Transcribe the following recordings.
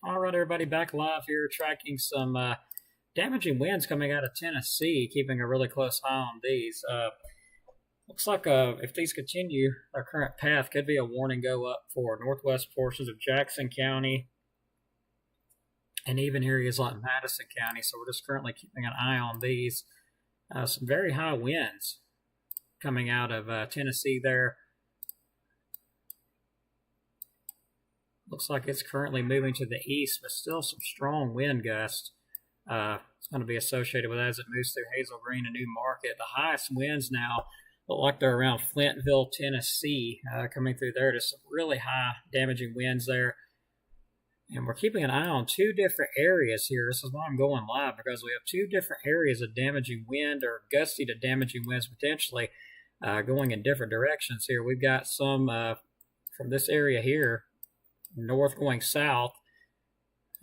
All right, everybody, back live here, tracking some damaging winds coming out of Tennessee, keeping a really close eye on these. Looks like if these continue, their current path could be a warning go up for northwest portions of Jackson County and even areas like Madison County. So we're just currently keeping an eye on these. Some very high winds coming out of Tennessee there. Looks like it's currently moving to the east, but still some strong wind gusts. It's going to be associated with as it moves through Hazel Green and New Market. The highest winds now look like they're around Flintville, Tennessee, coming through there. Just some really high damaging winds there. And we're keeping an eye on two different areas here. This is why I'm going live, because we have two different areas of damaging wind or gusty to damaging winds potentially going in different directions here. We've got some from this area here, north going south,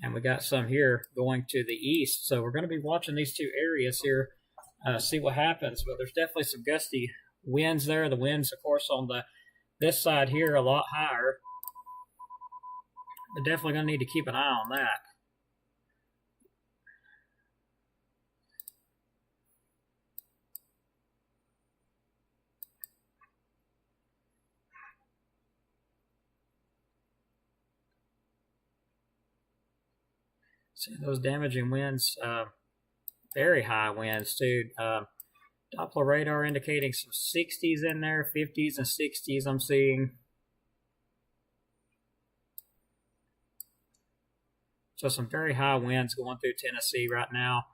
and we got some here going to the east. So we're going to be watching these two areas here, see what happens. But there's definitely some gusty winds there. The winds, of course, on this side here a lot higher. We're definitely going to need to keep an eye on that. See those damaging winds, very high winds too. Doppler radar indicating some 60s in there, 50s and 60s I'm seeing. So some very high winds going through Tennessee right now.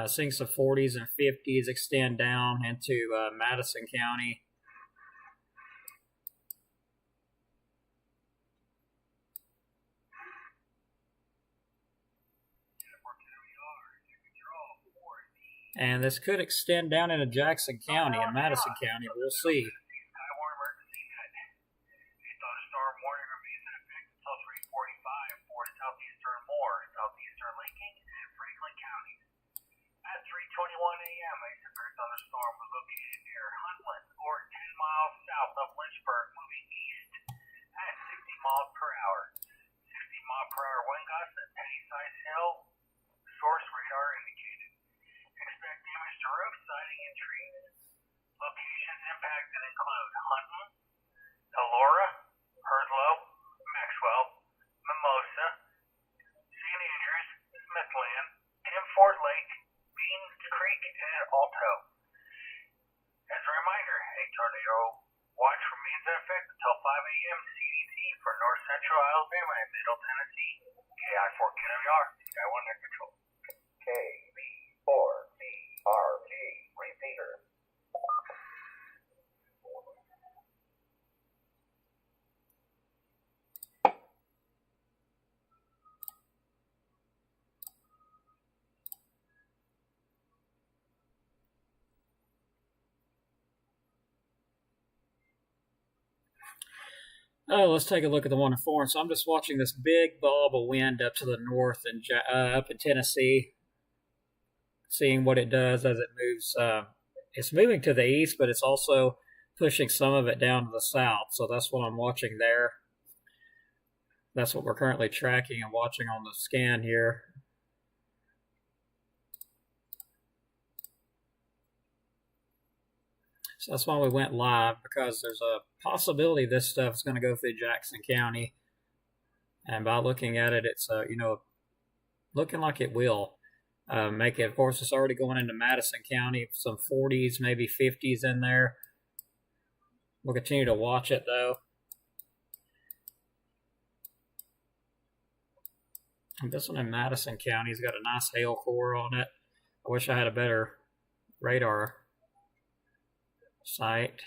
Seeing some 40s and 50s extend down into Madison County. And this could extend down into Jackson County and Madison County. We'll see. Southeastern Lincoln and Franklin counties. At 3:21 a.m., a severe thunderstorm was located near Huntland, or 10 miles south of Lynchburg, moving east at 60 miles per hour. 60 mile per hour wind gusts at Penny-Size Hill, source radar indicated. Expect damage to roof, siding, and trees. Locations impacted include Hunton, Elora, Hurdlow, Maxwell, Mimosa, St. Andrews, Smithland, Ford Lake, Beans Creek, and Alto. As a reminder, a tornado watch remains in effect until 5 a.m. CDT for north central Alabama and middle Tennessee. KI4KWR, Sky 1 Net Control. KB4CRG, repeater. Oh, let's take a look at the one in foreign. So I'm just watching this big bob of wind up to the north and up in Tennessee, seeing what it does as it moves. It's moving to the east, but it's also pushing some of it down to the south. So that's what I'm watching there. That's what we're currently tracking and watching on the scan here. So that's why we went live, because there's a possibility this stuff is going to go through Jackson County. And by looking at it, it's, looking like it will make it. Of course, it's already going into Madison County, some 40s, maybe 50s in there. We'll continue to watch it, though. And this one in Madison County has got a nice hail core on it. I wish I had a better radar site.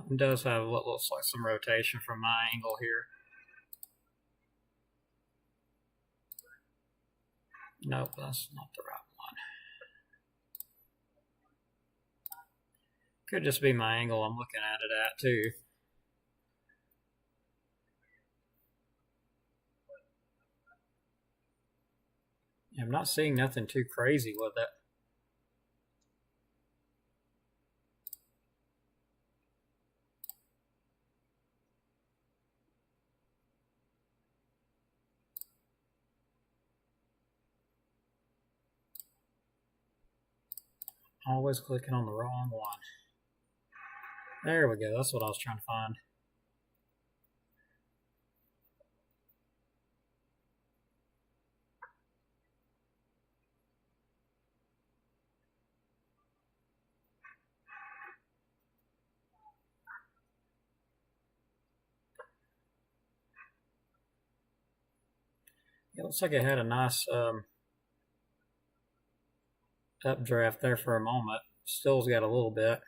It does have what looks like some rotation from my angle here. Nope, that's not the right one. Could just be my angle I'm looking at it at, too. I'm not seeing nothing too crazy with it. Always clicking on the wrong one. There we go. That's what I was trying to find. It looks like it had a nice updraft there for a moment. Still's got a little bit.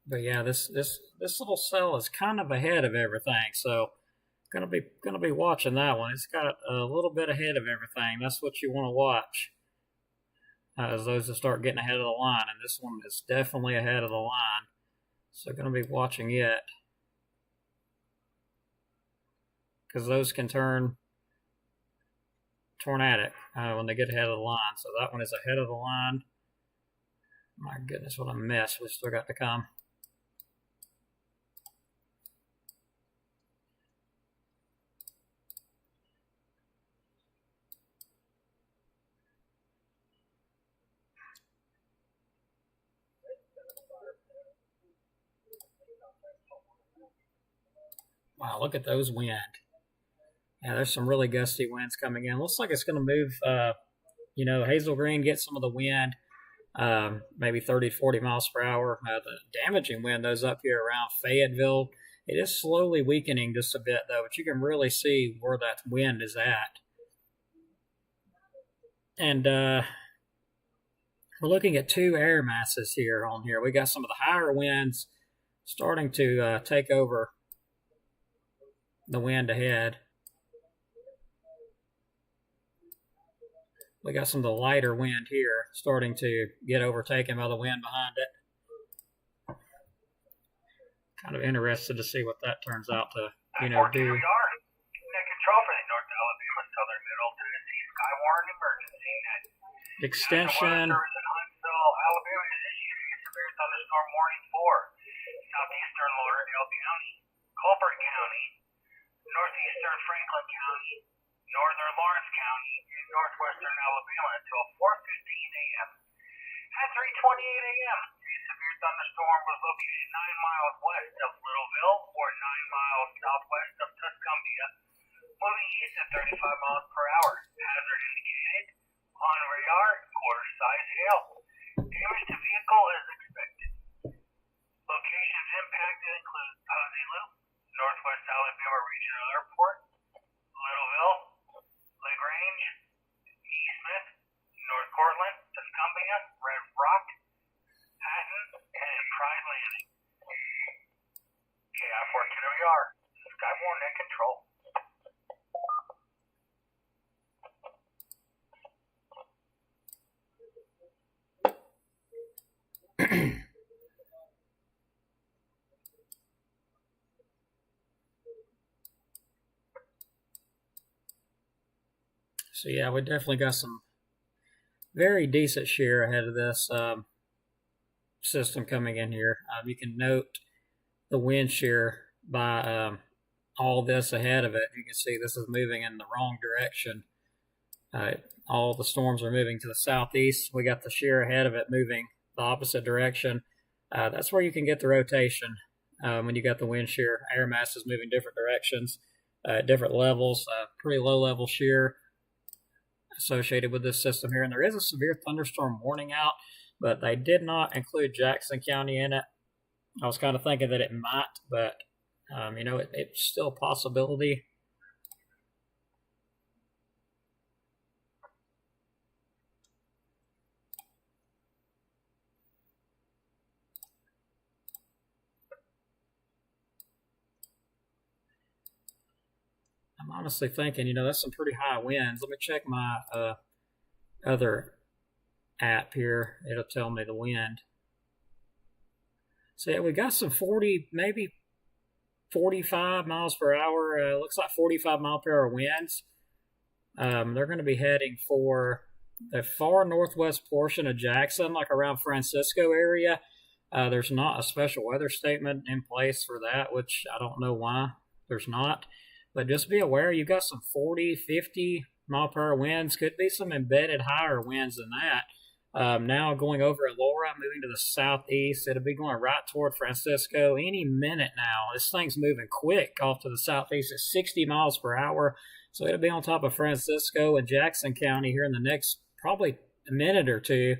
But yeah, this little cell is kind of ahead of everything, so gonna be watching that one. It's got a little bit ahead of everything. That's what you want to watch, as those that start getting ahead of the line. And this one is definitely ahead of the line, so gonna be watching it, because those can turn tornadic when they get ahead of the line. So that one is ahead of the line. My goodness, what a mess we still got to come. Wow, look at those wind. Yeah, there's some really gusty winds coming in. Looks like it's going to move, Hazel Green gets some of the wind, maybe 30, 40 miles per hour. The damaging wind is up here around Fayetteville. It is slowly weakening just a bit, though, but you can really see where that wind is at. And we're looking at two air masses here on here. We got some of the higher winds starting to take over the wind ahead. We got some of the lighter wind here starting to get overtaken by the wind behind it. Kind of interested to see what that turns out to, do. Net control for the North Alabama Southern Middle Tennessee Skywarn Emergency Net. Extension. Huntsville, Alabama is issuing a severe thunderstorm warning for southeastern Lauderdale County, Colbert County, northeastern Franklin County, northern Lawrence County, and northwestern Alabama until 4:15 a.m. At 3:28 a.m., a severe thunderstorm was located 9 miles west of Littleville or 9 miles southwest of Tuscumbia, moving east at 35 miles per hour. Hazard indicated on radar, quarter-size hail. Damage to vehicle is expected. Locations impacted include Posey Loop, Northwest Alabama Regional Airport, Littleville, LaGrange, Eastman, North Cortland, Tuscumbia, Red Rock, Hatton, and Pride Landing. KI-42WR, Skywarn Net Control. So yeah, we definitely got some very decent shear ahead of this system coming in here. You can note the wind shear by all this ahead of it. You can see this is moving in the wrong direction. All the storms are moving to the southeast. We got the shear ahead of it moving the opposite direction. That's where you can get the rotation when you got the wind shear. Air masses moving different directions, different levels, pretty low level shear associated with this system here. And there is a severe thunderstorm warning out, but they did not include Jackson County in it. I was kind of thinking that it might, but it's still a possibility. I'm honestly thinking, that's some pretty high winds. Let me check my other app here. It'll tell me the wind. So yeah, we got some 40, maybe 45 miles per hour. Looks like 45 mile per hour winds. They're going to be heading for the far northwest portion of Jackson, like around Francisco area. There's not a special weather statement in place for that, which I don't know why there's not. But just be aware you've got some 40, 50 mile per hour winds. Could be some embedded higher winds than that. Now going over at Laura, moving to the southeast. It'll be going right toward Francisco any minute now. This thing's moving quick off to the southeast at 60 miles per hour. So it'll be on top of Francisco and Jackson County here in the next probably a minute or two.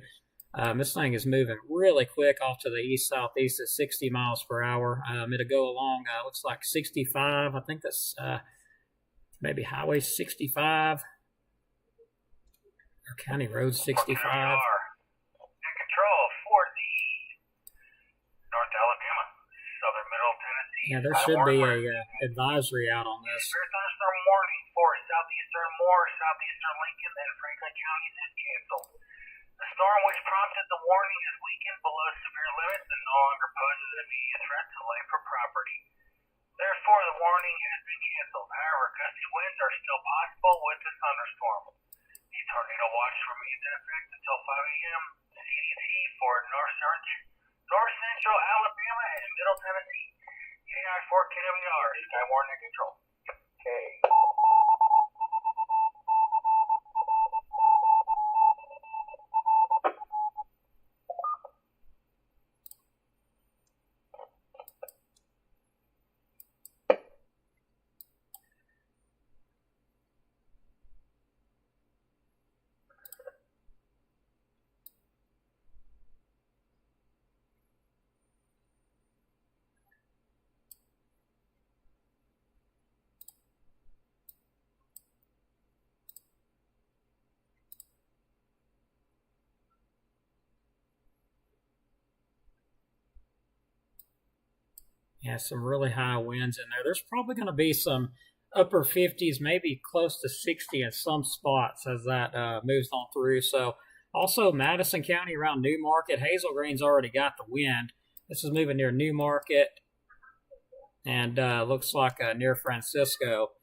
This thing is moving really quick off to the east-southeast at 60 miles per hour. It'll go along, looks like 65. I think that's maybe Highway 65 or County Road 65. Control for the North Alabama, Southern Middle Tennessee. Yeah, there should be a advisory out on this. Severe thunderstorm warning for southeastern Moore, southeastern Lincoln, and Franklin counties is canceled. The storm which prompted the warning is weakened below severe limits and no longer poses an immediate threat to life or property. Therefore, the warning has been canceled. However, gusty winds are still possible with the thunderstorm. The tornado watch remains in effect until 5 a.m. CDC for North Central Alabama and Middle Tennessee. AI 4 KWR, Skywarn and Control. Okay. Yeah, some really high winds in there. There's probably going to be some upper 50s, maybe close to 60 in some spots as that moves on through. So also Madison County around New Market. Hazel Green's already got the wind. This is moving near New Market and looks like near Francisco.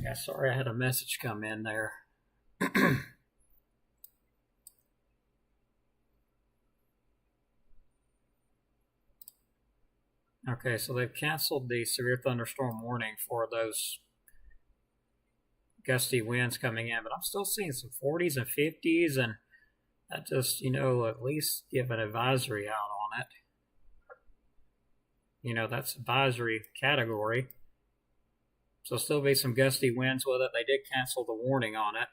Yeah, sorry, I had a message come in there. Okay, so they've canceled the severe thunderstorm warning for those gusty winds coming in, but I'm still seeing some 40s and 50s, and that just, at least give an advisory out on it. That's advisory category. So still be some gusty winds with it. They did cancel the warning on it.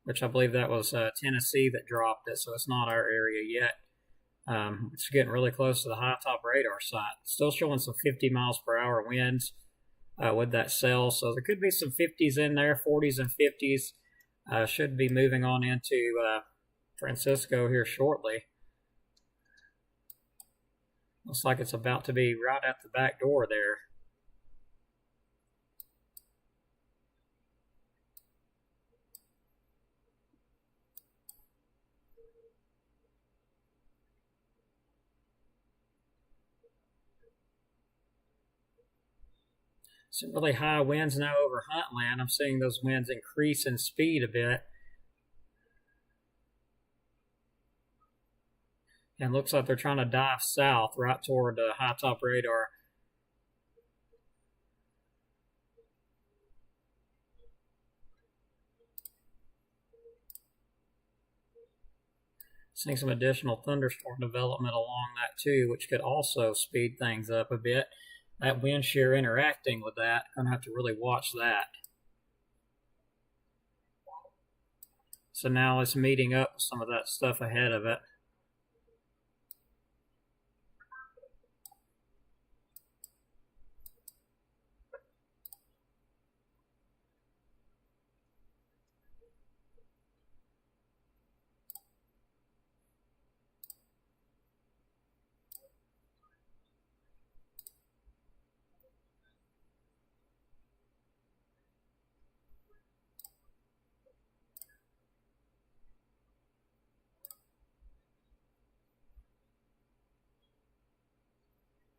Which I believe that was Tennessee that dropped it, so it's not our area yet. It's getting really close to the high top radar site. Still showing some 50 miles per hour winds with that cell, so there could be some 50s in there, 40s and 50s. Should be moving on into Francisco here shortly. Looks like it's about to be right at the back door there. Some really high winds now over Huntland. I'm seeing those winds increase in speed a bit. And looks like they're trying to dive south right toward high top radar. Seeing some additional thunderstorm development along that too, which could also speed things up a bit. That wind shear interacting with that, gonna have to really watch that. So now it's meeting up with some of that stuff ahead of it.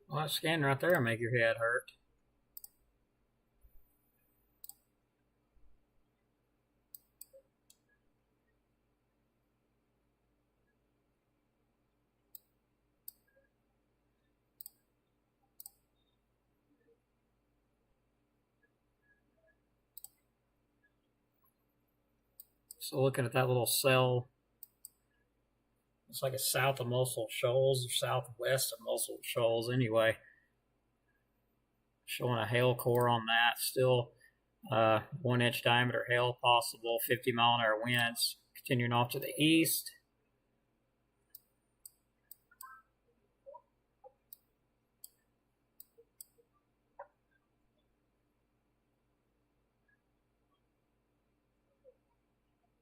Well, that scan right there will make your head hurt. So looking at that little cell, it's like it's south of Muscle Shoals or southwest of Muscle Shoals anyway. Showing a hail core on that. Still 1 inch diameter hail possible, 50-mile-an-hour winds. Continuing off to the east.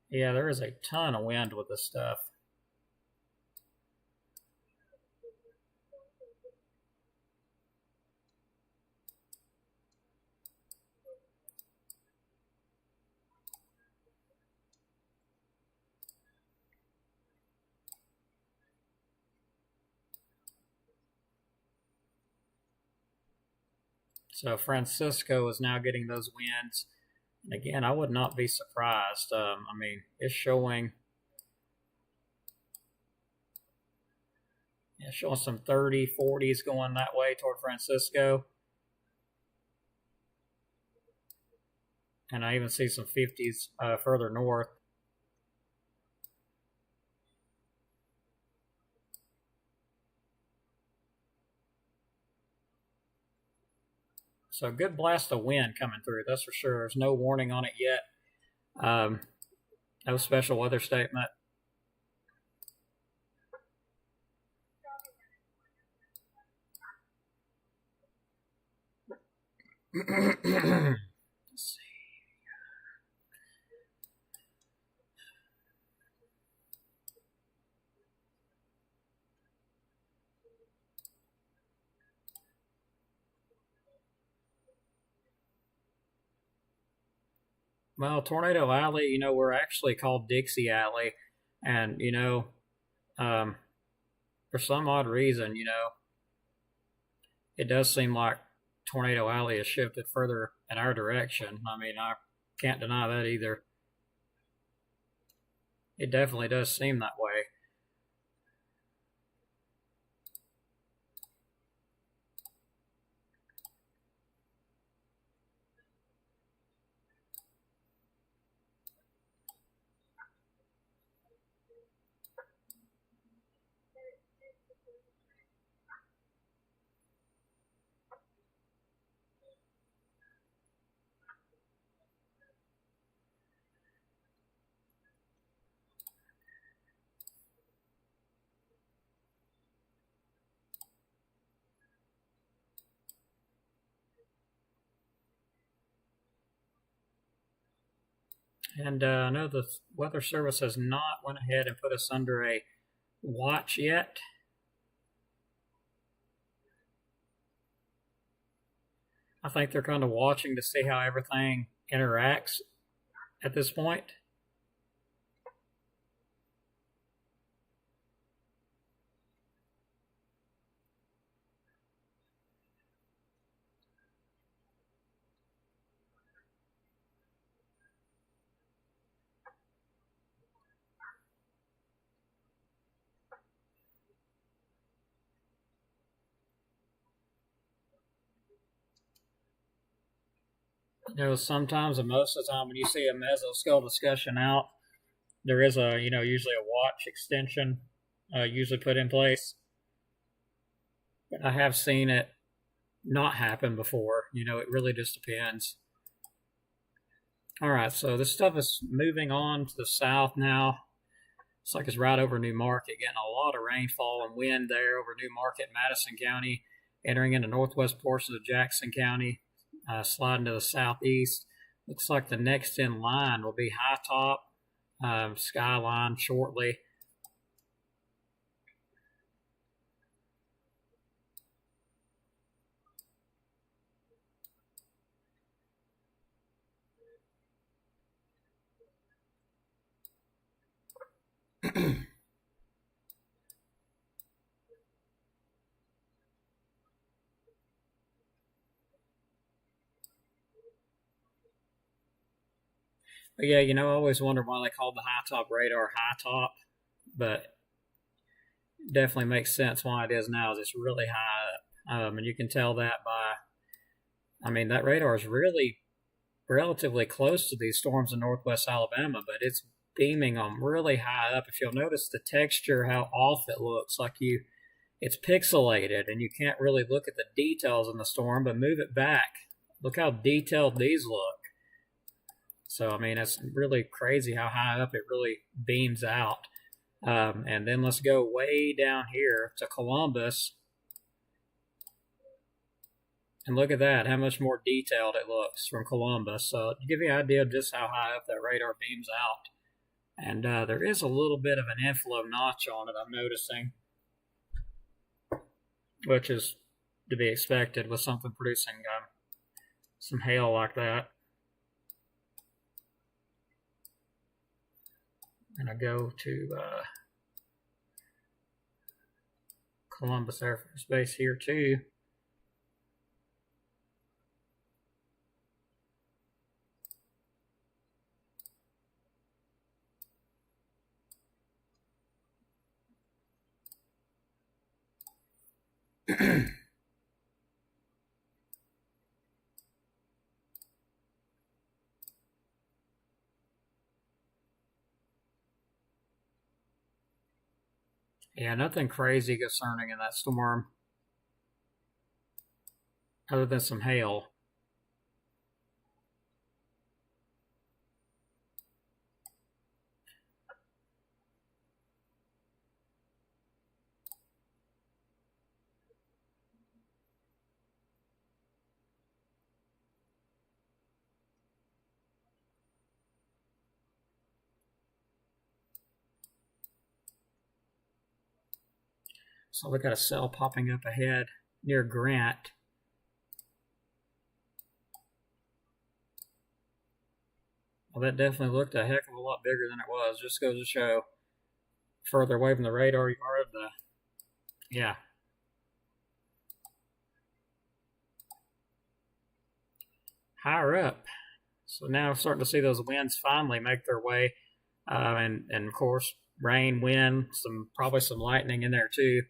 Yeah, there is a ton of wind with this stuff. So Francisco is now getting those winds. And again, I would not be surprised. I mean, it's showing some 30, 40s going that way toward Francisco. And I even see some 50s further north. So a good blast of wind coming through, that's for sure. There's no warning on it yet. No special weather statement. Let's see. Well, Tornado Alley, we're actually called Dixie Alley. And, for some odd reason, it does seem like Tornado Alley has shifted further in our direction. I mean, I can't deny that either. It definitely does seem that way. And I know the Weather Service has not went ahead and put us under a watch yet. I think they're kind of watching to see how everything interacts at this point. Sometimes and most of the time when you see a mesoscale discussion out, there is a, usually a watch extension usually put in place. But I have seen it not happen before. It really just depends. All right, so this stuff is moving on to the south now. Looks like it's right over New Market, getting a lot of rainfall and wind there over New Market, Madison County, entering into northwest portions of Jackson County, sliding to the southeast. Looks like the next in line will be High Top, Skyline shortly. But yeah, I always wonder why they called the High Top radar High Top, but definitely makes sense why it is now. Is it's really high up, and you can tell that by, that radar is really relatively close to these storms in northwest Alabama, but it's beaming them really high up. If you'll notice the texture, how off it looks, like it's pixelated, and you can't really look at the details in the storm, but move it back. Look how detailed these look. So, it's really crazy how high up it really beams out. And then let's go way down here to Columbus. And look at that, how much more detailed it looks from Columbus. So, to give you an idea of just how high up that radar beams out. And there is a little bit of an inflow notch on it, I'm noticing, which is to be expected with something producing some hail like that. And I go to Columbus Air Force Base here too. Yeah, nothing crazy concerning in that storm, other than some hail. So we got a cell popping up ahead near Grant. Well, that definitely looked a heck of a lot bigger than it was. Just goes to show, further away from the radar you are, yeah. Higher up. So now I'm starting to see those winds finally make their way. And of course, rain, wind, probably some lightning in there too.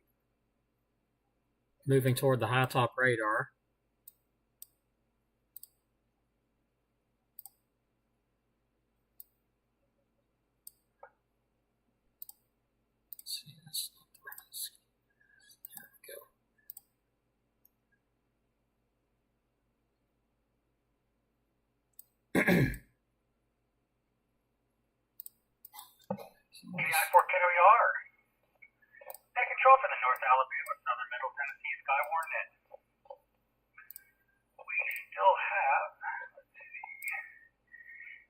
Moving toward the High Top radar. Let's see, that's not the right scheme. There we go. I-4 KOER. Take control for the North Alabama, Southern Middle Tennessee Skywarn net. We still have, let's see,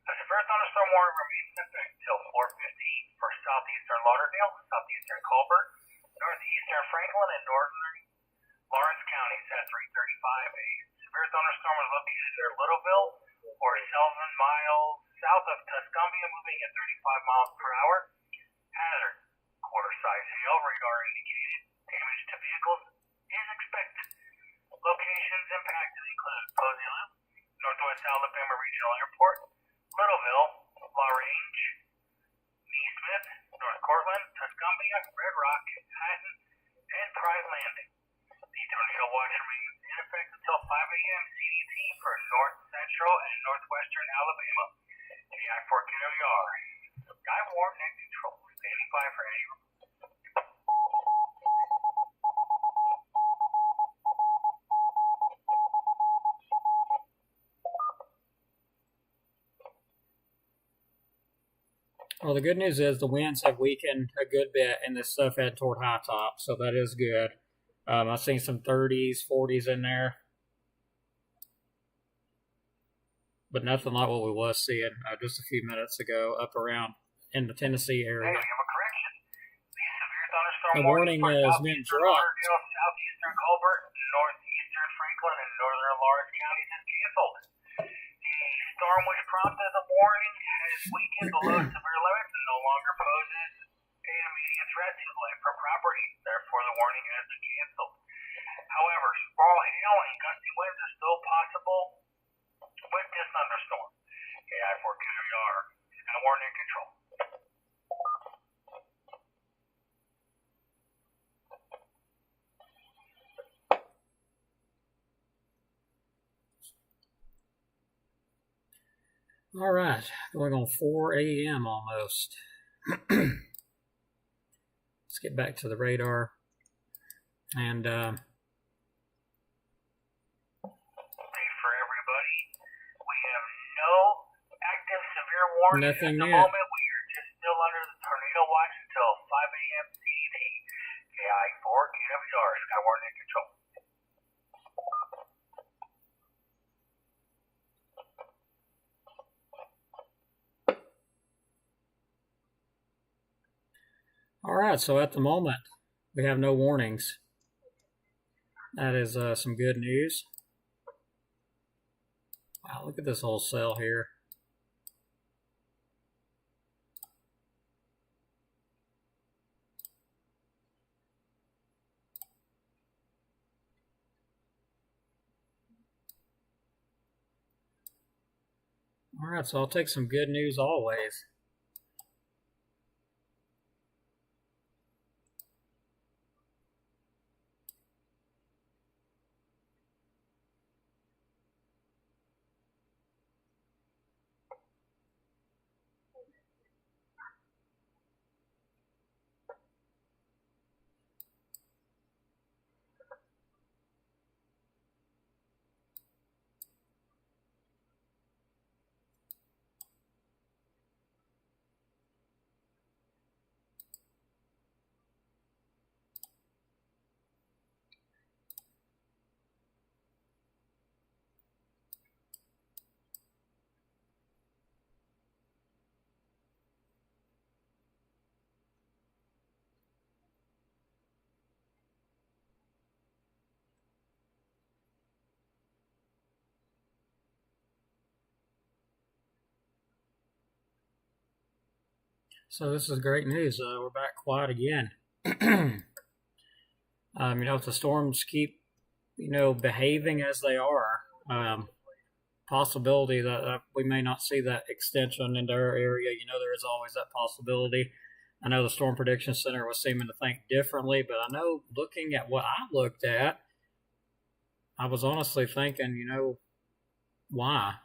a severe thunderstorm warning remains in effect till 4:15 for southeastern Lauderdale, southeastern Colbert, northeastern Franklin, and northern Lawrence counties at 3:35. A severe thunderstorm is located near Littleville or 7 miles south of Tuscumbia, moving at 35 miles per hour. Hazard. Quarter-size hail radar indicated damage to vehicles is expected. Locations impacted include Posey Loop, Northwest Alabama Regional Airport, Littleville, La Range, Neesmith, North Cortland, Tuscumbia, Red Rock, Hatton, and Pride Landing. The tornado watch remains in effect until 5 a.m. CDT for north central and northwestern Alabama. The I-4 KOER. Skywarn Net Control, standing by for any. Well, the good news is the winds have weakened a good bit and this stuff head toward high top, so that is good. I've seen some 30s, 40s in there, but nothing like what we was seeing just a few minutes ago up around in the Tennessee area. Hey, we have a correction. The severe thunderstorm The warning has been dropped. Southeastern Colbert, northeastern Franklin, and northern Lawrence counties is canceled. The storm which prompted the warning has weakened below severe limits and no longer poses an immediate threat to life or property. Therefore, the warning has been canceled. However, small hail and gusty winds are still possible with this thunderstorm. KI4QWR, Skywarn Net Control. All right, going on 4 a.m. almost. Let's get back to the radar. And for everybody, we have no active severe warning nothing at the yet. moment. We are just still under the tornado watch until 5 a.m. CET. KI4QWR, Skywarn Net Control. All right, so at the moment, we have no warnings. That is some good news. Wow, look at this whole cell here. All right, so I'll take some good news always. So this is great news. We're back quiet again. If the storms keep, behaving as they are, possibility that we may not see that extension into our area. There is always that possibility. I know the Storm Prediction Center was seeming to think differently, but I know looking at what I looked at, I was honestly thinking, why?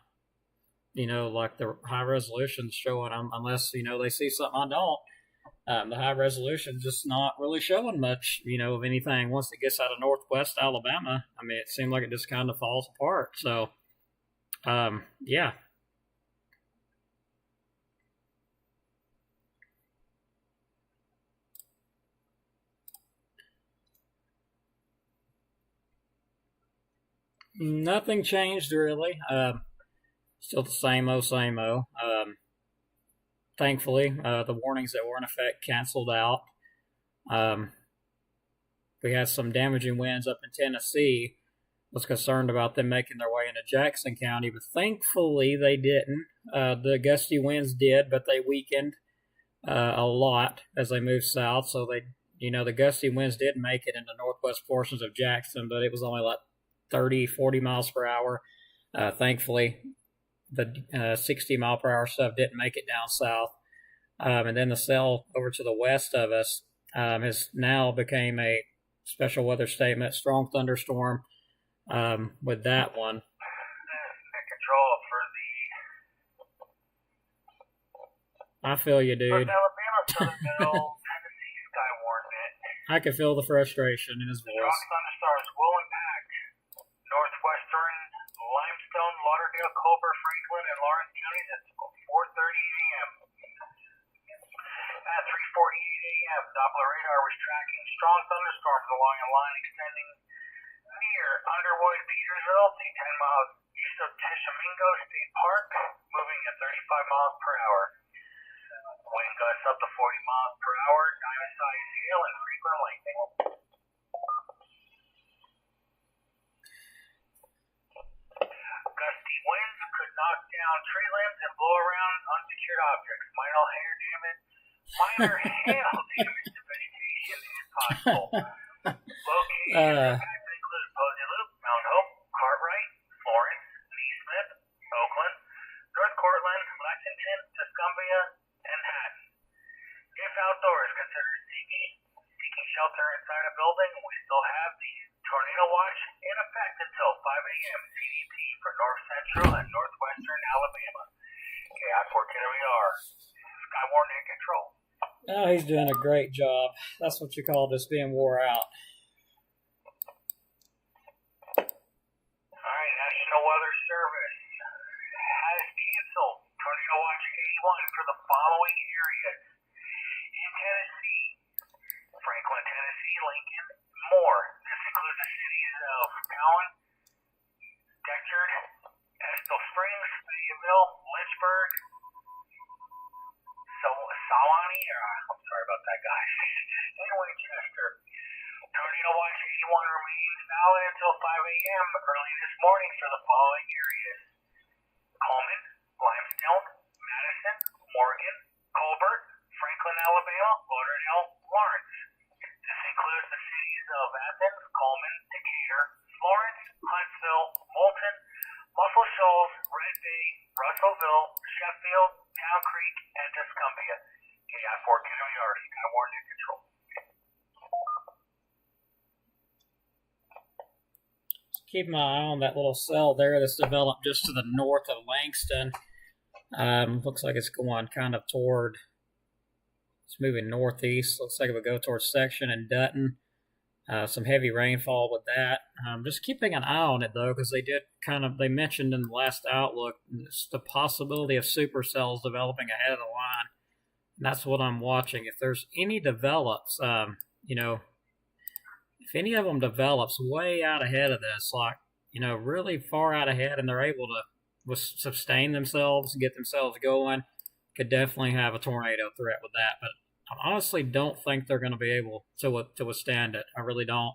Like the high resolution's showing them, unless, they see something I don't. The high resolution just not really showing much, of anything. Once it gets out of northwest Alabama, it seemed like it just kind of falls apart. So, yeah. Nothing changed really. Still the same old. Thankfully, the warnings that were in effect canceled out. We had some damaging winds up in Tennessee. Was concerned about them making their way into Jackson County, but thankfully they didn't. The gusty winds did, but they weakened a lot as they moved south. So the gusty winds did make it into northwest portions of Jackson, but it was only like 30, 40 miles per hour. Thankfully, the 60 mile per hour stuff didn't make it down south. And then the cell over to the west of us has now became a special weather statement, strong thunderstorm with that one. Net Control for the I feel you, North dude. Alabama, Southern Middle, Tennessee, Skywarn net. I can feel the frustration in his Strong voice. thunderstorms will impact northwestern Limestone, Lauderdale, Colbert, Franklin, and Lawrence counties at 4:30 a.m. At 3:48 a.m., Doppler radar was tracking strong thunderstorms along a line extending near Underwood, Petersville, 10 miles east of Tishomingo State Park, moving at 35 miles per hour. Wind gusts up to 40 miles per hour, diamond-sized hail, and frequent lightning. Gusty winds could knock down tree limbs and blow around unsecured objects. Minor hail damage to vegetation is possible. Locations impacted include Posey Loop, Mount Hope, Cartwright, Florence, Neesmith, Oakland, North Cortland, Lexington, Tuscumbia, and Hatton. If outdoors, consider seeking shelter inside a building. We still have the tornado watch in effect until 5 a.m. CDP for north central and northwestern Alabama. KI4KWR, Skywarn in control. Oh, he's doing a great job. That's what you call just being wore out. All right, National Weather Service has canceled Tornado Watch 81 for the following areas. In Tennessee, Franklin, Tennessee, Lincoln, Moore. This includes the cities of Cowan, Decherd, Estill Springs, Fayetteville, Lynchburg, Sewanee, I'm sorry about that, guys, and Winchester. Tornado Watch 81 remains valid until 5 a.m. early this morning for the following areas: Coleman, Limestone, Madison, Morgan, Colbert, Franklin, Alabama, Lauderdale, Lawrence. This includes the cities of Athens, Coleman, Decatur, Florence, Huntsville, Moulton, Muscle Shoals, Red Bay, Russellville, Sheffield, Town Creek, and Tuscumbia. KI4KWR, Skywarn in control. Keep my eye on that little cell there that's developed just to the north of Langston. Looks like it's going kind of toward, it's moving northeast. Looks like it would go towards Section and Dutton. Some heavy rainfall with that. Just keeping an eye on it though, because they mentioned in the last outlook the possibility of supercells developing ahead of the line. And that's what I'm watching. If there's any develops, if any of them develops way out ahead of this, like, really far out ahead, and they're able to sustain themselves and get themselves going, could definitely have a tornado threat with that. But I honestly don't think they're going to be able to withstand it. I really don't.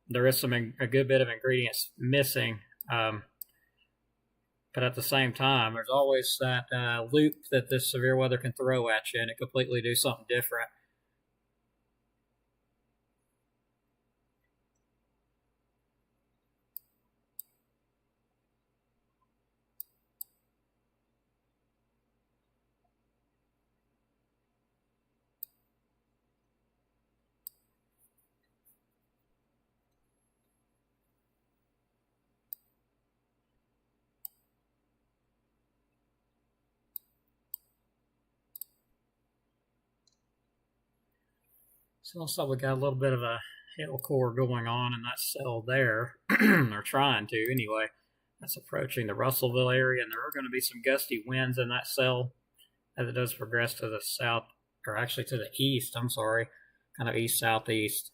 There is a good bit of ingredients missing, but at the same time, there's always that loop that this severe weather can throw at you, and it completely do something different. So looks like we got a little bit of a hail core going on in that cell there, or trying to anyway. That's approaching the Russellville area, and there are going to be some gusty winds in that cell as it does progress to the south, or actually to the east, I'm sorry, kind of east-southeast.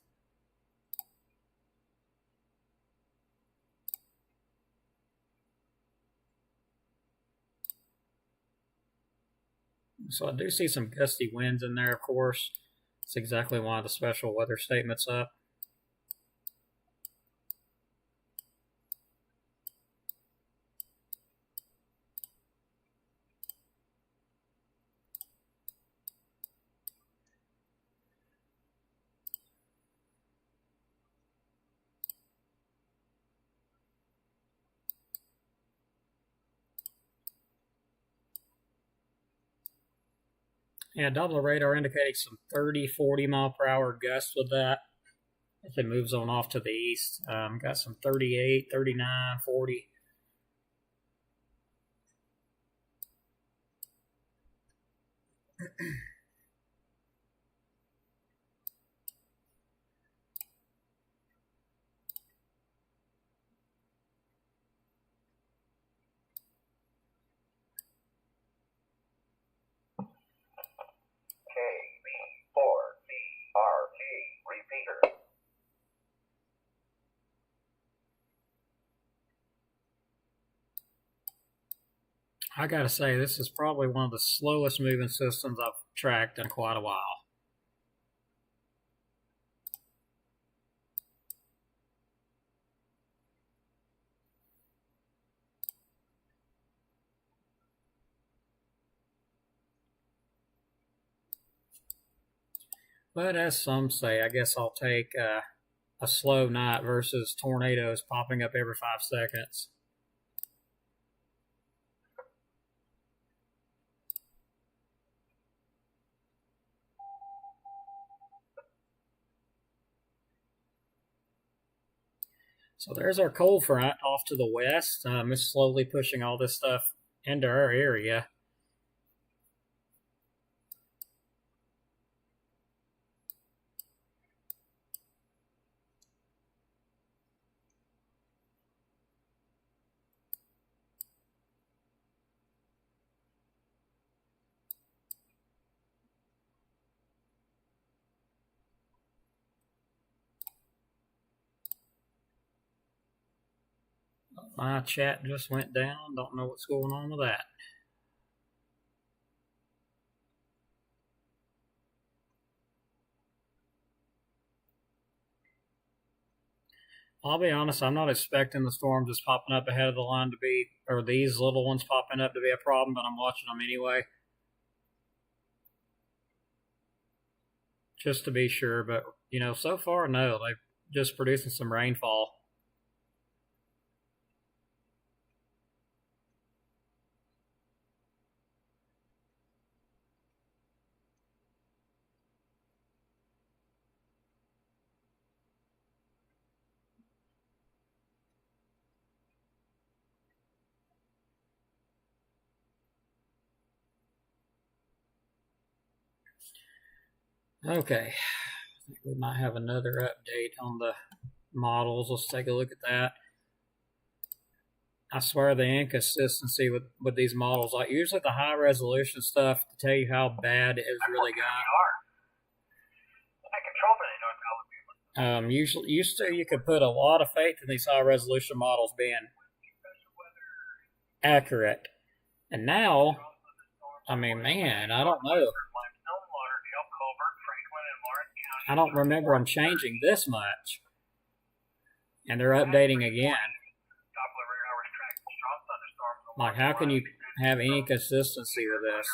So I do see some gusty winds in there, of course. That's exactly why the special weather statement's up. Yeah, Doppler radar indicating some 30, 40 mile per hour gusts with that. If it moves on off to the east, got some 38, 39, 40. KB4CRG repeater. I gotta say, this is probably one of the slowest moving systems I've tracked in quite a while. But as some say, I guess I'll take a slow night versus tornadoes popping up every 5 seconds. So there's our cold front off to the west. It's slowly pushing all this stuff into our area. My chat just went down. Don't know what's going on with that. I'll be honest, I'm not expecting the storm just popping up ahead of the line to be, or these little ones popping up to be a problem, but I'm watching them anyway. Just to be sure, but, you know, so far, no. They're just producing some rainfall. Okay, I think we might have another update on the models. Let's take a look at that. I swear the inconsistency with these models, like usually the high resolution stuff to tell you how bad it has really got. Usually used to you could put a lot of faith in these high resolution models being accurate, and now, I mean, man, I don't know. I don't remember them changing this much, and they're updating again. Like, how can you have any consistency with this?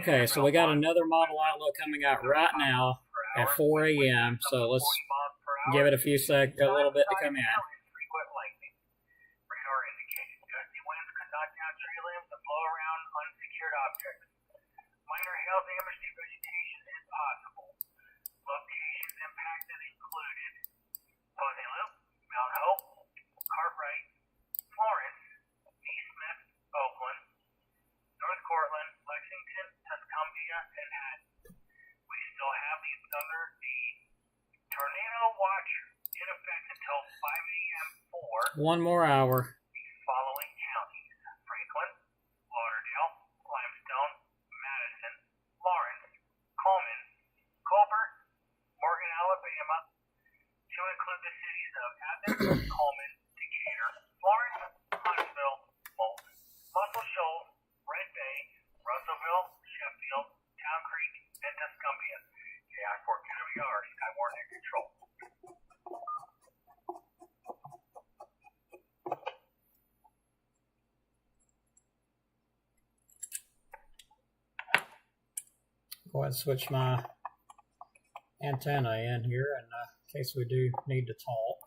Okay, so we got another model outlook coming out right now at 4 a.m. So let's give it a few seconds, a little bit to come in. Minor hail damage to vegetation is possible. Locations impacted included Posey Loop, Mount Hope, Cartwright, Florence, Neesmith, Oakland, North Cortland, Lexington, Tuscumbia, and Hatton. We still have the tornado watch in effect until 5 a.m. for 1 more hour. these following counties: Franklin, Lauderdale, Limestone, Madison, Lawrence, Coleman, Colbert, Morgan, Alabama, to include the cities of Athens, Coleman, Decatur, Florence, Huntsville, Fulton, Muscle Shoals, Red Bay, Russellville, Sheffield, Town Creek, and Tuscumbia. KI4 KWR, Skywarn at control. Go ahead and switch my antenna in here in case we do need to talk.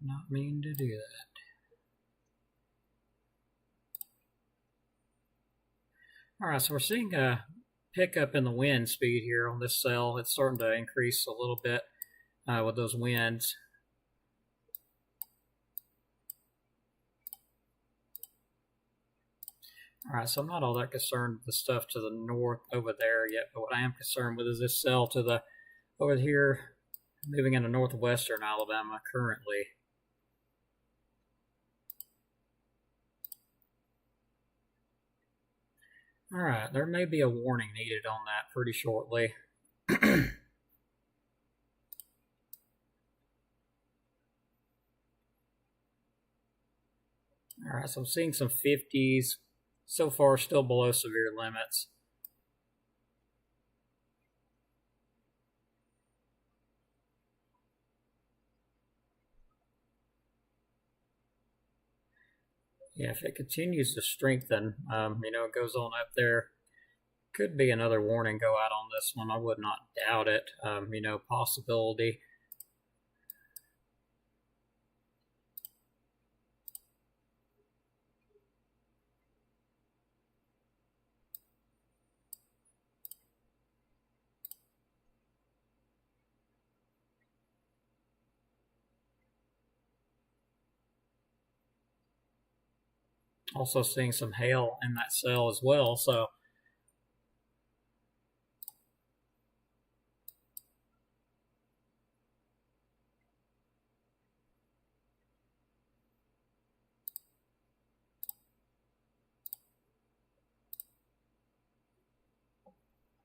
not mean to do that. All right, so we're seeing a pickup in the wind speed here on this cell. It's starting to increase a little bit with those winds. All right, so I'm not all that concerned with the stuff to the north over there yet, but what I am concerned with is this cell to the over here, moving into northwestern Alabama currently. All right, there may be a warning needed on that pretty shortly. All right, so I'm seeing some 50s. So far, still below severe limits. Yeah, if it continues to strengthen, it goes on up there. Could be another warning go out on this one. I would not doubt it. Possibility. Also seeing some hail in that cell as well, so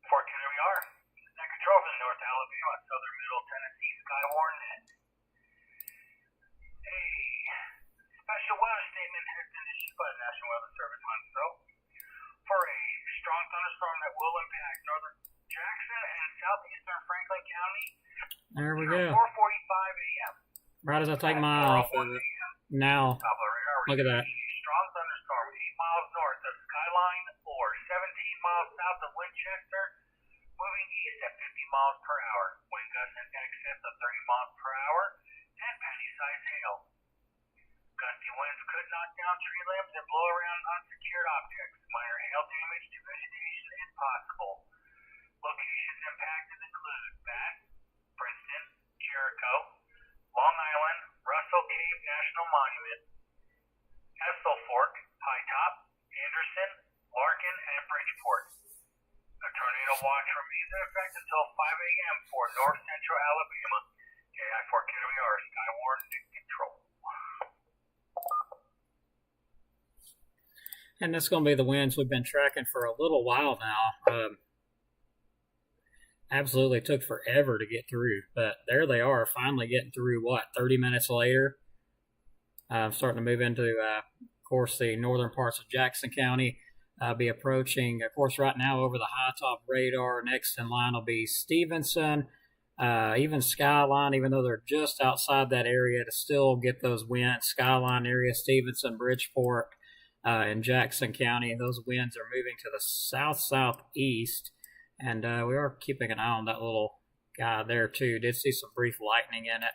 Fort Kennedy R. Net control for the North Alabama, Southern Middle Tennessee Skywarn Net. A special weather statement has been issued by the National Weather Service (NWSO) for a strong thunderstorm that will impact northern Jackson and southeastern Franklin County. There we go. 4:45 a.m. Right as I take my eye off of it. Now, look at that. Strong thunderstorm 8 miles north of Skyline or 17 miles south of Winchester, moving east at 50 miles per hour. Wind gusts in excess of 30 miles per hour and penny-sized hail. Gusty winds could knock down tree limbs and blow around unsecured objects. Minor hail damage to vegetation is possible. Locations impacted include Bath, Princeton, Jericho, Long Island, Russell Cave National Monument, Ethel Fork, High Top, Anderson, Larkin, and Bridgeport. A tornado watch remains in effect until 5 a.m. for north central Alabama. JI Fort Kennedy R. Skywarn Net Control. And that's going to be the winds we've been tracking for a little while now. Absolutely took forever to get through, but there they are, finally getting through, 30 minutes later? Starting to move into, of course, the northern parts of Jackson County. Be approaching, of course, right now over the high top radar. Next in line will be Stevenson, even Skyline, even though they're just outside that area, to still get those winds. Skyline area, Stevenson, Bridgeport, in Jackson County. Those winds are moving to the south-southeast. And we are keeping an eye on that little guy there, too. Did see some brief lightning in it.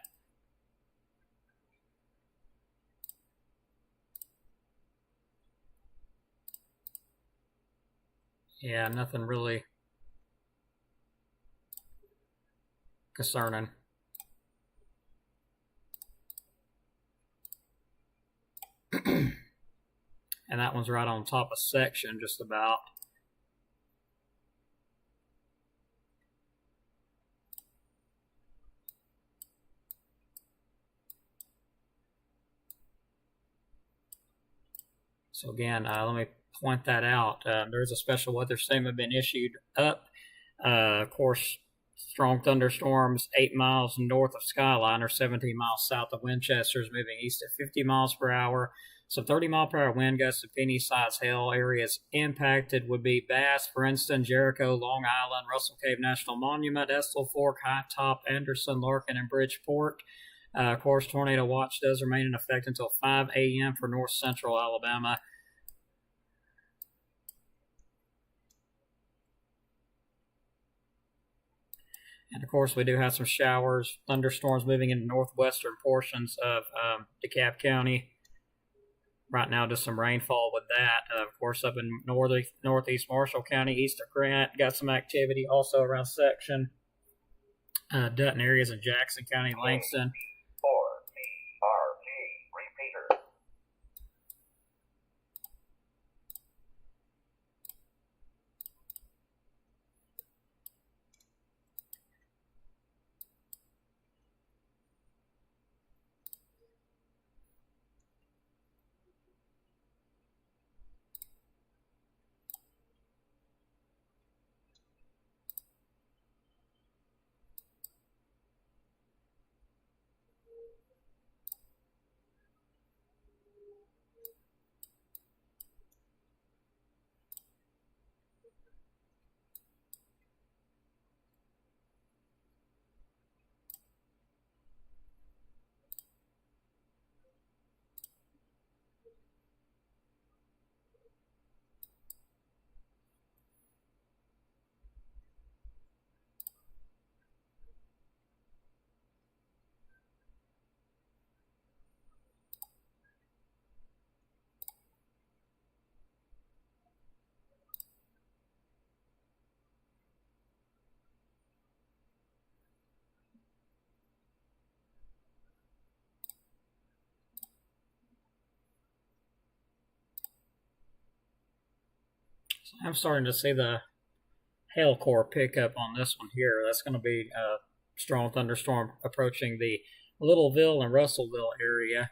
Yeah, nothing really concerning. And that one's right on top of section, just about. So again, let me point that out. There's a special weather statement been issued up. Of course, strong thunderstorms 8 miles north of Skyline or 17 miles south of Winchester is moving east at 50 miles per hour. So 30 mile per hour wind gusts and penny-sized hail. Areas impacted would be Bass, Princeton, Jericho, Long Island, Russell Cave National Monument, Estill Fork, High Top, Anderson, Larkin, and Bridgeport. Of course, tornado watch does remain in effect until 5 a.m. for north central Alabama. And of course, we do have some showers, thunderstorms moving into northwestern portions of DeKalb County. Right now, just some rainfall with that. Of course, up in northeast Marshall County, east of Grant, got some activity. Also around Section, Dutton areas in Jackson County, Langston. I'm starting to see the hail core pick up on this one here. That's going to be a strong thunderstorm approaching the Littleville and Russellville area.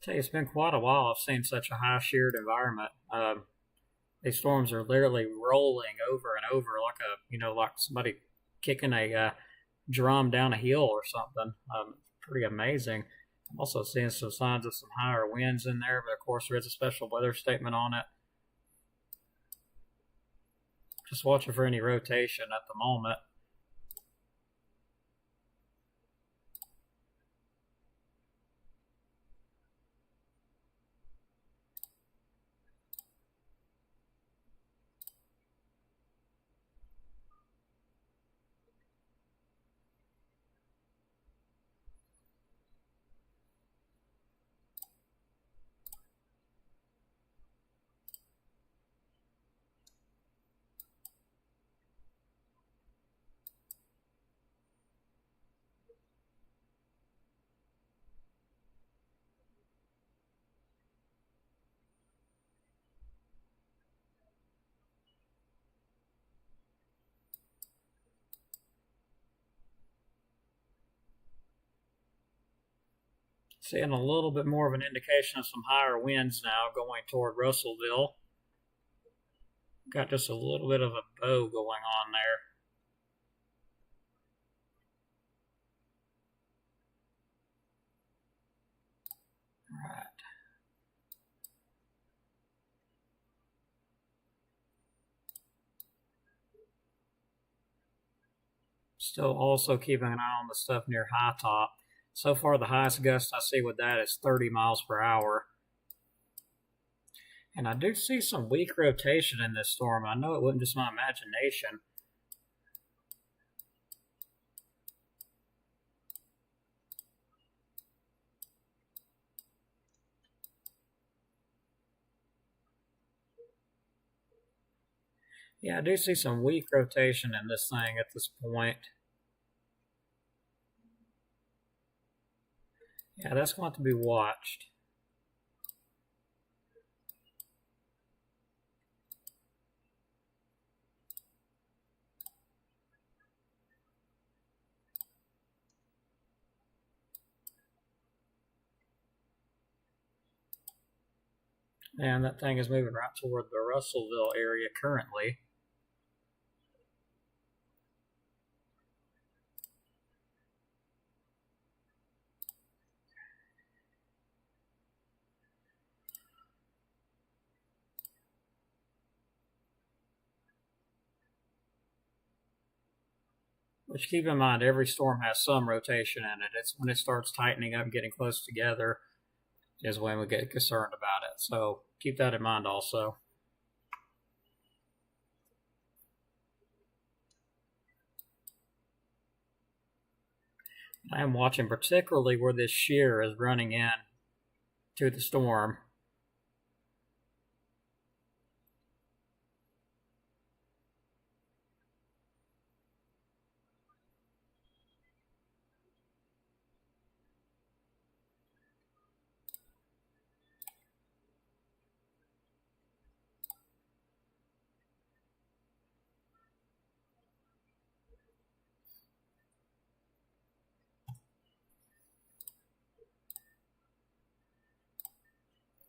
Tell you, it's been quite a while I've seen such a high sheared environment. These storms are literally rolling over and over like somebody kicking a drum down a hill or something. Pretty amazing. I'm also seeing some signs of some higher winds in there, but of course there is a special weather statement on it. Just watching for any rotation at the moment. Seeing a little bit more of an indication of some higher winds now going toward Russellville. Got just a little bit of a bow going on there. All right. Still also keeping an eye on the stuff near High Top. So far, the highest gust I see with that is 30 miles per hour. And I do see some weak rotation in this storm. I know it wasn't just my imagination. Yeah, I do see some weak rotation in this thing at this point. Yeah, that's going to be watched. And that thing is moving right toward the Russellville area currently. Which, keep in mind, every storm has some rotation in it. It's when it starts tightening up and getting close together is when we get concerned about it. So keep that in mind also. I am watching particularly where this shear is running in to the storm.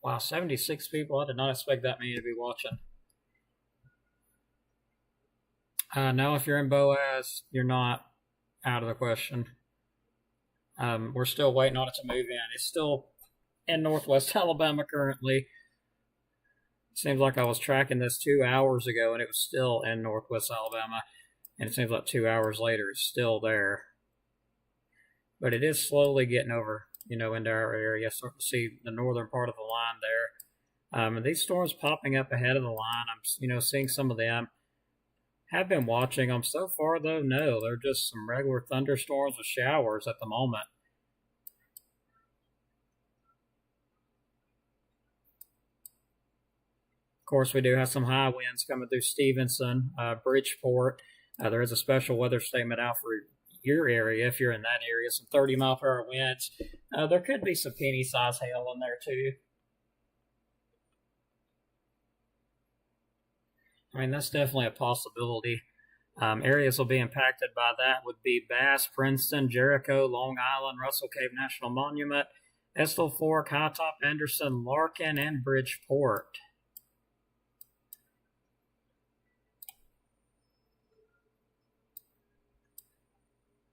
Wow, 76 people. I did not expect that many to be watching. No, if you're in Boaz, you're not out of the question. We're still waiting on it to move in. It's still in northwest Alabama currently. Seems like I was tracking this 2 hours ago and it was still in northwest Alabama. And it seems like 2 hours later it's still there. But it is slowly getting over, into our area. Start to see the northern part of the line there. And these storms popping up ahead of the line. I'm, seeing some of them. Have been watching them so far, though. No, they're just some regular thunderstorms with showers at the moment. Of course, we do have some high winds coming through Stevenson, Bridgeport. There is a special weather statement out for your area if you're in that area. Some 30-mile-per-hour winds. There could be some penny-sized hail in there, too. I mean, that's definitely a possibility. Areas will be impacted by that would be Bass, Princeton, Jericho, Long Island, Russell Cave National Monument, Estill Fork, High Top, Anderson, Larkin, and Bridgeport.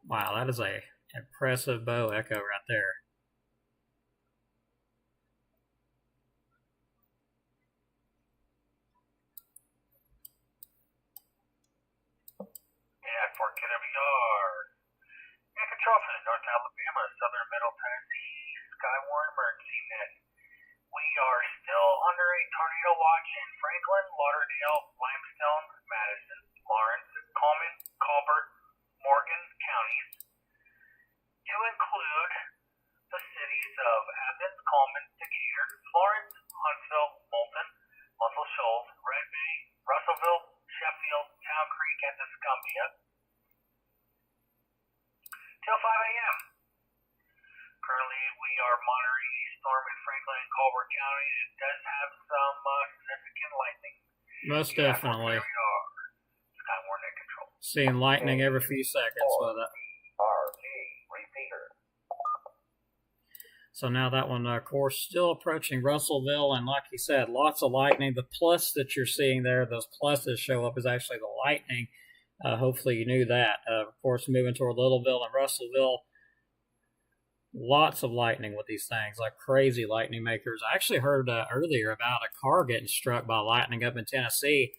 Wow, that is a impressive bow echo right there. Fort KWR. In control for the North Alabama, Southern Middle Tennessee Skywarn Emergency Net. We are still under a tornado watch in Franklin, Lauderdale, Limestone, Madison, Lawrence, Coleman, Colbert, Morgan counties, to include the cities of Athens, Coleman, Decatur, Florence, Huntsville, Moulton, Muscle Shoals, Red Bay, Russellville, Sheffield, Town Creek, and Tuscumbia. Till 5 a.m. Currently, we are monitoring a storm in Franklin and Colbert County. It does have some significant lightning. Most definitely. Skywarn Net Control. Seeing lightning every few seconds with it. So now that one, of course, still approaching Russellville, and like you said, lots of lightning. The plus that you're seeing there, those pluses show up, is actually the lightning. Hopefully you knew that. Of course, moving toward Littleville and Russellville, lots of lightning with these things, like crazy lightning makers. I actually heard earlier about a car getting struck by lightning up in Tennessee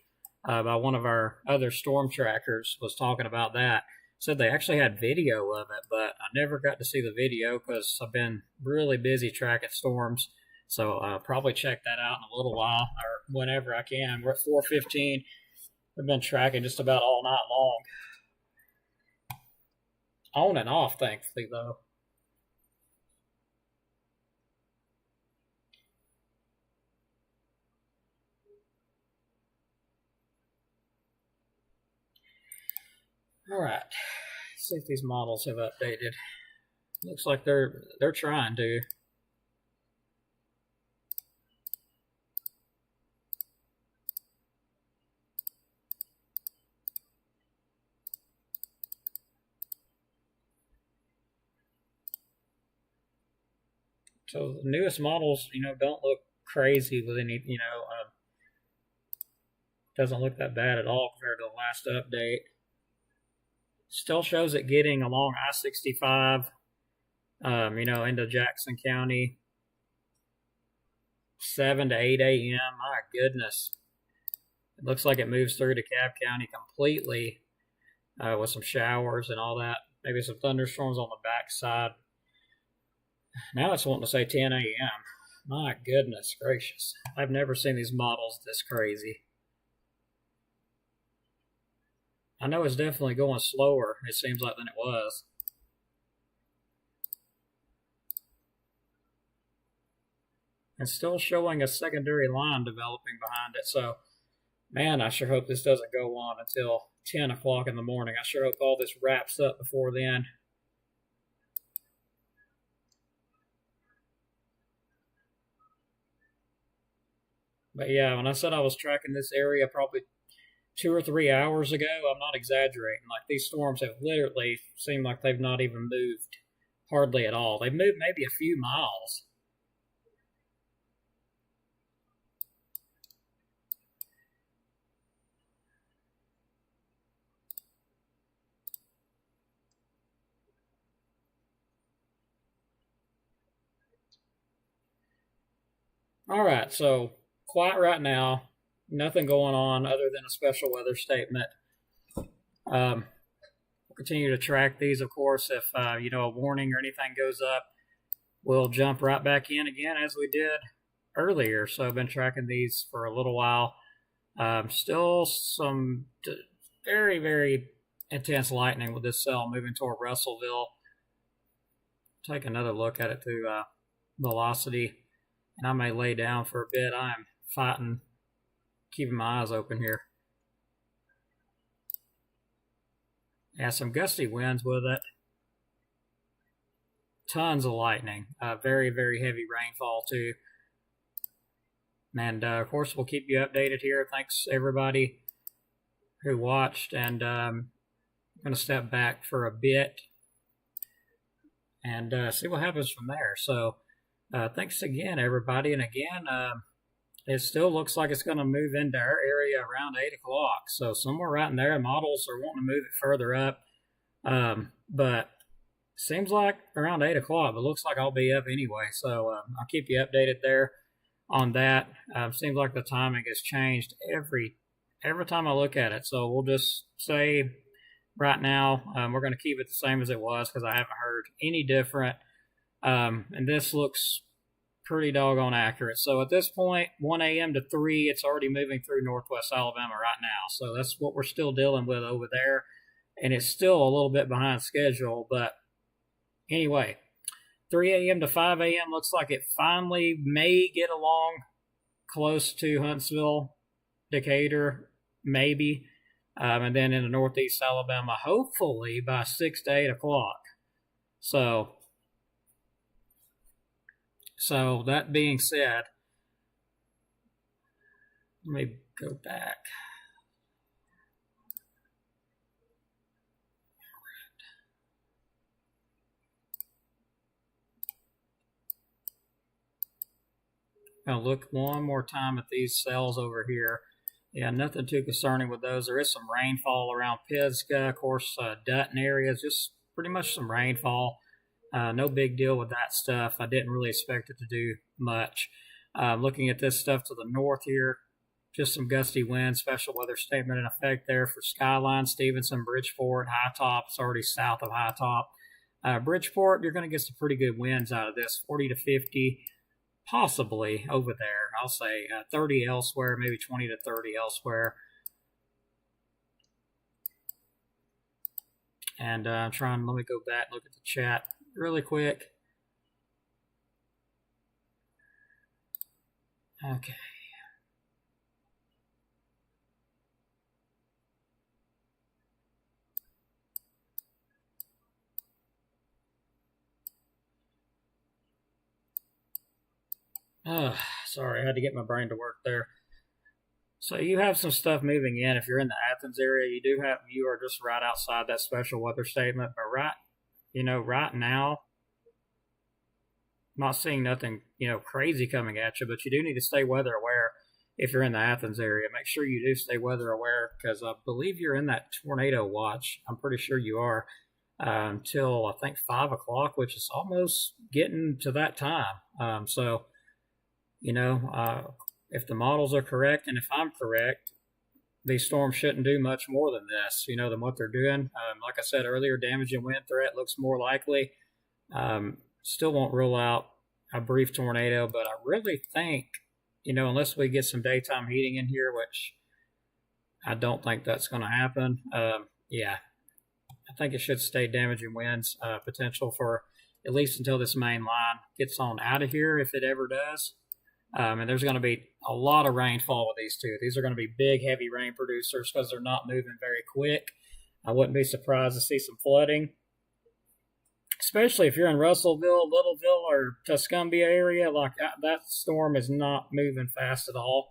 by one of our other storm trackers was talking about that. Said they actually had video of it, but I never got to see the video because I've been really busy tracking storms. So I'll probably check that out in a little while or whenever I can. We're at 4:15. We've been tracking just about all night long. On and off, thankfully, though. All right. Let's see if these models have updated. Looks like they're trying to. So the newest models, don't look crazy with any, doesn't look that bad at all compared to the last update. Still shows it getting along I-65, into Jackson County, 7 to 8 a.m. My goodness. It looks like it moves through to Cobb County completely. with some showers and all that. Maybe some thunderstorms on the backside. Now it's wanting to say 10 a.m. My goodness gracious. I've never seen these models this crazy. I know it's definitely going slower, it seems like, than it was. And still showing a secondary line developing behind it. So, man, I sure hope this doesn't go on until 10 o'clock in the morning. I sure hope all this wraps up before then. But yeah, when I said I was tracking this area probably 2 or 3 hours ago, I'm not exaggerating. Like, these storms have literally seemed like they've not even moved hardly at all. They've moved maybe a few miles. All right, so quiet right now. Nothing going on other than a special weather statement. We'll continue to track these, of course. If a warning or anything goes up, we'll jump right back in again as we did earlier. So I've been tracking these for a little while. Still some very, very intense lightning with this cell moving toward Russellville. Take another look at it through velocity, and I may lay down for a bit. I'm fighting, keeping my eyes open here. Yeah, some gusty winds with it. Tons of lightning. Very, very heavy rainfall, too. And, of course, we'll keep you updated here. Thanks, everybody who watched. And I'm going to step back for a bit and see what happens from there. So, thanks again, everybody. And again, it still looks like it's going to move into our area around 8 o'clock. So somewhere right in there, models are wanting to move it further up. But seems like around 8 o'clock, but looks like I'll be up anyway. So I'll keep you updated there on that. Seems like the timing has changed every time I look at it. So we'll just say right now, we're going to keep it the same as it was because I haven't heard any different. And this looks pretty doggone accurate. So at this point, 1 a.m. to 3, it's already moving through northwest Alabama right now. So that's what we're still dealing with over there. And it's still a little bit behind schedule. But anyway, 3 a.m. to 5 a.m. looks like it finally may get along close to Huntsville, Decatur, maybe. And then into northeast Alabama, hopefully by 6 to 8 o'clock. So that being said, let me go back. Now look one more time at these cells over here. Yeah, nothing too concerning with those. There is some rainfall around Pisgah, of course, Dutton areas, just pretty much some rainfall. No big deal with that stuff. I didn't really expect it to do much. Looking at this stuff to the north here, just some gusty winds. Special weather statement in effect there for Skyline, Stevenson, Bridgeport, High Top. It's already south of High Top. Bridgeport, you're going to get some pretty good winds out of this, 40 to 50, possibly over there. I'll say 30 elsewhere, maybe 20 to 30 elsewhere. And let me go back and look at the chat really quick. Okay. Sorry, I had to get my brain to work there. So you have some stuff moving in. If you're in the Athens area, you are just right outside that special weather statement. But right now, I'm not seeing nothing, crazy coming at you. But you do need to stay weather aware if you're in the Athens area. Make sure you do stay weather aware because I believe you're in that tornado watch. I'm pretty sure you are until I think 5 o'clock, which is almost getting to that time. If the models are correct and if I'm correct, these storms shouldn't do much more than this, than what they're doing. Like I said earlier, damage and wind threat looks more likely. Still won't rule out a brief tornado, but I really think, unless we get some daytime heating in here, which I don't think that's going to happen. Yeah, I think it should stay damaging winds, potential for at least until this main line gets on out of here, if it ever does. And there's going to be a lot of rainfall with these two. These are going to be big, heavy rain producers because they're not moving very quick. I wouldn't be surprised to see some flooding, especially if you're in Russellville, Littleville, or Tuscumbia area. Like that storm is not moving fast at all.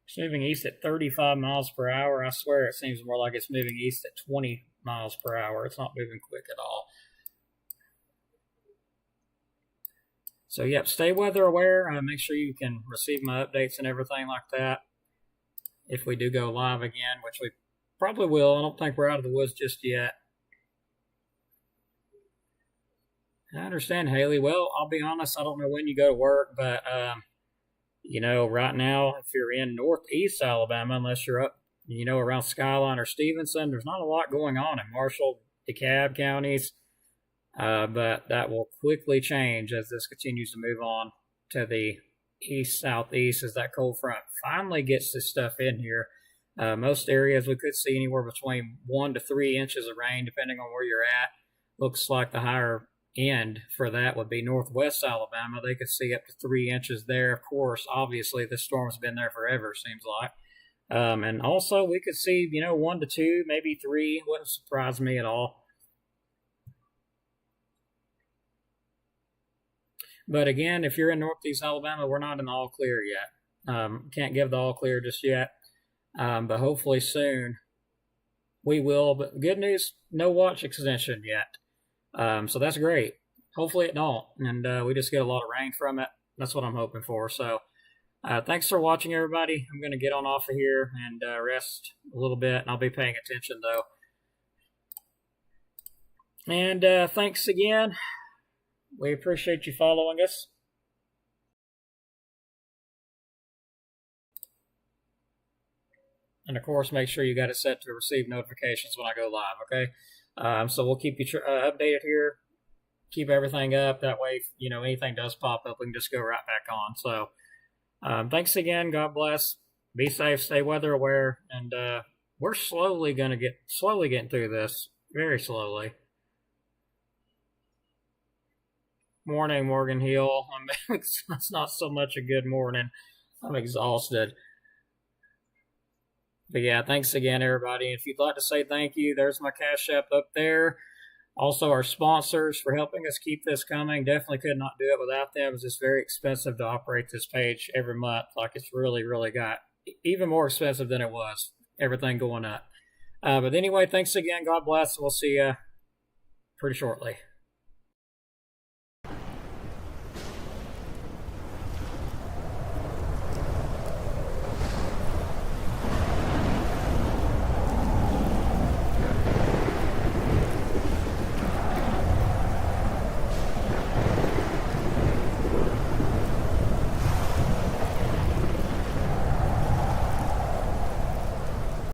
It's moving east at 35 miles per hour. I swear it seems more like it's moving east at 20 miles per hour. It's not moving quick at all. So, yep, stay weather aware. Make sure you can receive my updates and everything like that if we do go live again, which we probably will. I don't think we're out of the woods just yet. I understand, Haley. Well, I'll be honest, I don't know when you go to work, but, right now, if you're in northeast Alabama, unless you're up, around Skyline or Stevenson, there's not a lot going on in Marshall, DeKalb counties. But that will quickly change as this continues to move on to the east-southeast as that cold front finally gets this stuff in here. Most areas we could see anywhere between 1 to 3 inches of rain, depending on where you're at. Looks like the higher end for that would be northwest Alabama. They could see up to 3 inches there. Of course, obviously, this storm's been there forever, seems like. And also, we could see, 1 to 2, maybe 3. Wouldn't surprise me at all. But again, if you're in northeast Alabama, we're not in the all clear yet. Can't give the all clear just yet. But hopefully soon we will. But good news, no watch extension yet. So that's great. Hopefully it don't. And we just get a lot of rain from it. That's what I'm hoping for. So thanks for watching, everybody. I'm going to get on off of here and rest a little bit. And I'll be paying attention, though. And thanks again. We appreciate you following us. And, of course, make sure you got it set to receive notifications when I go live, okay? So we'll keep you updated here, keep everything up. That way, if, anything does pop up, we can just go right back on. So thanks again. God bless. Be safe. Stay weather aware. And we're slowly getting through this, very slowly. Morning, Morgan Hill. It's not so much a good morning. I'm exhausted. But yeah, thanks again, everybody. If you'd like to say thank you, there's my Cash App up there. Also, our sponsors for helping us keep this coming. Definitely could not do it without them. It's just very expensive to operate this page every month. Like, it's really, really got even more expensive than it was. Everything going up. But anyway, thanks again. God bless. We'll see you pretty shortly.